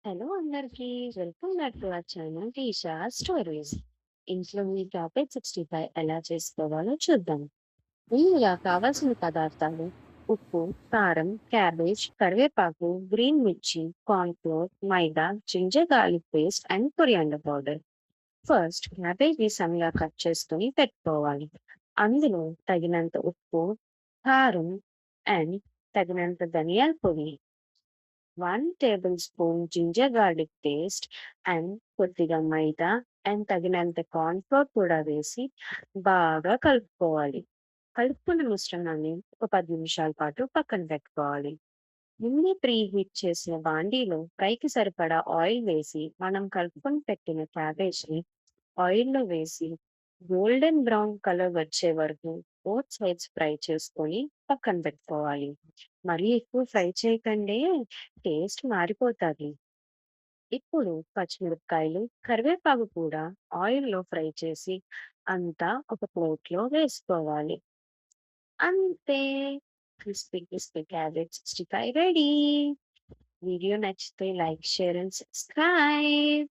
Hello అందరికీ. Welcome back to our channel Tisha stories. ఇంట్లో మీ టాపిక్ 65 ఎలా చేసుకోవాలో చూద్దాం. ముందుగా కావాల్సిన పదార్థాలు: ఉప్పు, కారం, క్యాబేజ్, కరివేపాకు, గ్రీన్ మిర్చి, కార్న్‌ఫ్లోర్, మైదా, ginger garlic paste and coriander powder. First cabbage సన్నగా కట్ చేసుకొని పెట్టుకోవాలి. అందులో తగినంత ఉప్పు, కారం అండ్ తగినంత ధనియాల పొడి, 1 tablespoon ginger garlic paste and కొద్దిగా మైదా అండ్ తగినంత కార్న్ ఫ్లోర్ కూడా వేసి బాగా కలుపుకోవాలి. కలుపుకున్న మిశ్రమాన్ని ఒక 10 నిమిషాల పాటు పక్కన పెట్టుకోవాలి. ముందే ప్రీ హీట్ చేసిన బాండీలో ఫ్రైకి సరిపడా ఆయిల్ వేసి మనం కలుపుకొని పెట్టిన క్యాబేజ్ని ఆయిల్‌లో వేసి గోల్డెన్ బ్రౌన్ కలర్ వచ్చే వరకు బోత్ సైడ్స్ ఫ్రై చేసుకొని పక్కన పెట్టుకోవాలి. మరీ ఎక్కువ ఫ్రై చేయకండే, టేస్ట్ మారిపోతాది. ఇప్పుడు పచ్చిమిరపకాయలు, కరివేపాకు కూడా ఆయిల్‌లో ఫ్రై చేసి అంతా ఒక ప్లేట్‌లో వేసుకోవాలి. అంతే. Crispy crispy cabbage 65 ready. Video నచ్చితే లైక్, షేర్ అండ్ సబ్స్క్రైబ్.